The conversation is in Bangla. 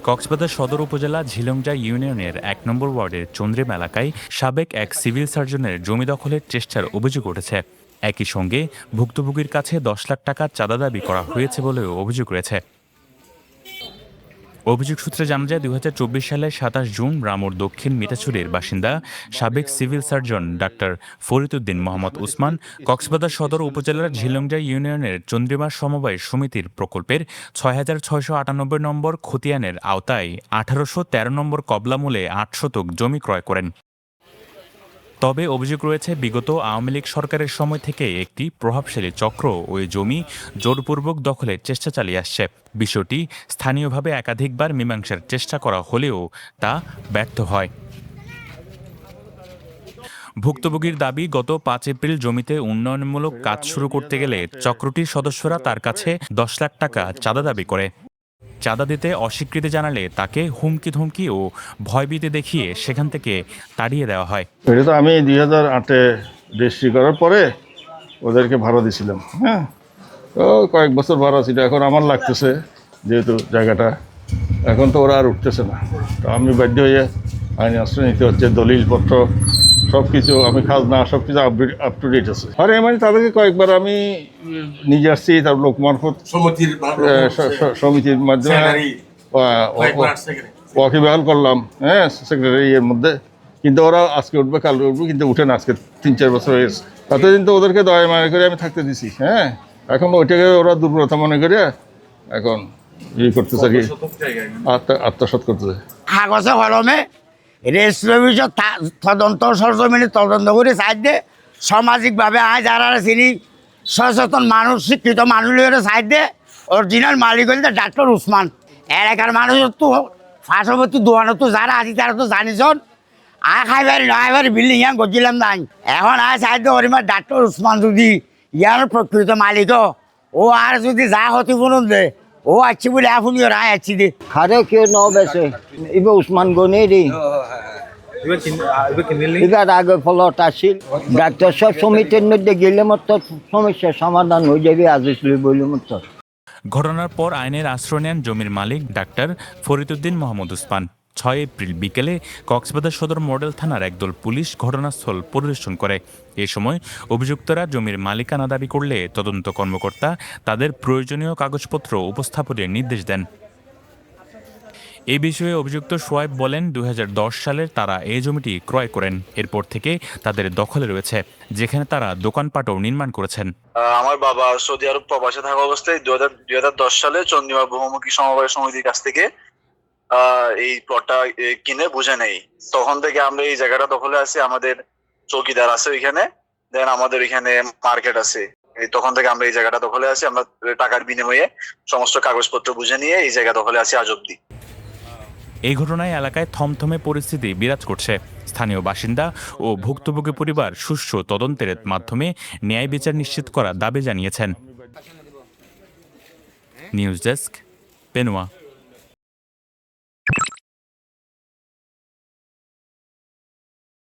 কক্সবাজার সদর উপজেলা ঝিলংজা ইউনিয়নের ১ নম্বর ওয়ার্ডের চন্দ্রিম এলাকায় সাবেক এক সিভিল সার্জনের জমি দখলের চেষ্টার অভিযোগ উঠেছে। একই সঙ্গে ভুক্তভোগীর কাছে ১০ লাখ টাকা চাঁদা দাবি করা হয়েছে বলেও অভিযোগ রয়েছে। অভিযোগ সূত্রে জানা যায় ২০২৪ সালের ২৭ জুন রামুর দক্ষিণ মিঠাছড়ির বাসিন্দা সাবেক civil surgeon doctor Fariduddin Mohammad Usman Cox's Bazar সদর উপজেলার ঝিলংজা ইউনিয়নের চন্দ্রিমা সমবায় সমিতির প্রকল্পের ৬,৬৯৮ নম্বর খতিয়ানের আওতায় ১৮১৩ নম্বর কবলামূলে ৮ শতক জমি ক্রয় করেন। তবে অভিযোগ রয়েছে বিগত আওয়ামী লীগ সরকারের সময় থেকে একটি প্রভাবশালী চক্র ওই জমি জোরপূর্বক দখলের চেষ্টা চালিয়ে আসছে। বিষয়টি স্থানীয়ভাবে একাধিকবার মীমাংসার চেষ্টা করা হলেও তা ব্যর্থ হয়। ভুক্তভোগীর দাবি, গত ৫ এপ্রিল জমিতে উন্নয়নমূলক কাজ শুরু করতে গেলে চক্রটির সদস্যরা তার কাছে ১০ লাখ টাকা চাঁদা দাবি করে। চাঁদা দিতে অস্বীকৃতি জানালে তাকে হুমকি ধমকি ও ভয়ভীতি দেখিয়ে সেখান থেকে তাড়িয়ে দেওয়া হয়। এটা তো আমি ২০০৮-এ রেজিস্ট্রি করার পরে ওদেরকে ভাড়া দিয়েছিলাম। হ্যাঁ, তো কয়েক বছর ভাড়া ছিল। এখন আমার লাগতেছে যেহেতু জায়গাটা, এখন তো ওরা আর উঠতেছে না, তো আমি বাধ্য হয়ে আইনি আশ্রয় নিতে হচ্ছে। দলিলপত্র সব কিছু, আমি খাজনা সব কিছু আপ টু ডেট আছে। আর মানে তাদেরকে কয়েকবার আমি নিজে আসছি, তার লোক মারফত সমিতির মাধ্যমে ওয়াকিবহাল করলাম, হ্যাঁ, সেক্রেটারি এর মধ্যে। কিন্তু ওরা আজকে উঠবে কালকে উঠবে, কিন্তু উঠে না। আজকে ৩-৪ বছর হয়ে গেছে। ততদিন তো ওদেরকে দয়া মনে করে আমি থাকতে দিছি। হ্যাঁ, এখন ওইটাকে ওরা দুর্বলতা মনে করে এখন ই করতেছে, কি আত্মসাৎ করতেছে। কাগজে কলমে রেজিস্ট্রি তদন্ত সরজমিনে তদন্ত করে সাইড সামাজিকভাবে আয় যারা চিনি সচেতন মানুষ, শিক্ষিত মানুষের সাইড দিয়ে অরিজিনাল মালিক হল ডাক্তার উসমান। এলাকার মানুষের তো পার্শ্ববর্তী দোকানে তো যারা আছি তারা তো জানিছন। আয় খাইবারি নয়বারি বিল্ডিং ইয়ান করছিলাম নাই। এখন আয় সাইড অরিমার ডাক্তার উসমান যদি ইয়ার প্রকৃত মালিক ও আর যদি যা ক্ষতিপূরণ দেয় ও আছি বলে আপনি রায় আছি দে খারে কেউ ন বেছে ইবে উসমান গনি রে এবার আগে ফলত আসিল। ডাক্তার সব সমিতির মধ্যে গেলে মতো সমস্যার সমাধান হয়ে যাবে আজিসলি বলে মতো। ঘটনার পর আইনের আশ্রয় নেন জমির মালিক ডাক্তার ফরিদউদ্দিন মোহাম্মদ উসমান। ৬ এপ্রিল বিকেলে কক্সবাজার সদর মডেল থানার একদল পুলিশ ঘটনাস্থল পরিদর্শন করে। এ সময় অভিযুক্তরা জমির মালিকানা দাবি করলে তদন্ত কর্মকর্তা তাদের প্রয়োজনীয় কাগজপত্র উপস্থাপনের নির্দেশ দেন। এই বিষয়ে অভিযুক্ত সোয়াইব বলেন, ২০১০ সালের তারা এই জমিটি ক্রয় করেন। এরপর থেকে তাদের দখলে রয়েছে, যেখানে তারা দোকানপাটও নির্মাণ করেছেন। আমার বাবা সৌদি আরব প্রবাসে থাকা অবস্থায় ২০১০ সালে চন্দ্রিমা বহুমুখী সমবায় সমিতির কাছ থেকে এই প্লটটা কিনে বুঝে নেই। তখন থেকে আমরা এই জায়গাটা দখলে আছি। আমাদের চৌকিদার আছে ওইখানে, দেন আমাদের এখানে মার্কেট আছে। তখন থেকে আমরা এই জায়গাটা দখলে আছি। আমরা টাকার বিনিময়ে সমস্ত কাগজপত্র বুঝে নিয়ে এই জায়গা দখলে আছি আজ অব্দি। এই ঘটনায় এলাকায় থমথমে পরিস্থিতি বিরাজ করছে। স্থানীয় বাসিন্দা ও ভুক্তভোগী পরিবার সুষ্ঠু তদন্তের মাধ্যমে ন্যায় বিচার নিশ্চিত করার দাবি জানিয়েছেন। News desk, পেনুয়া।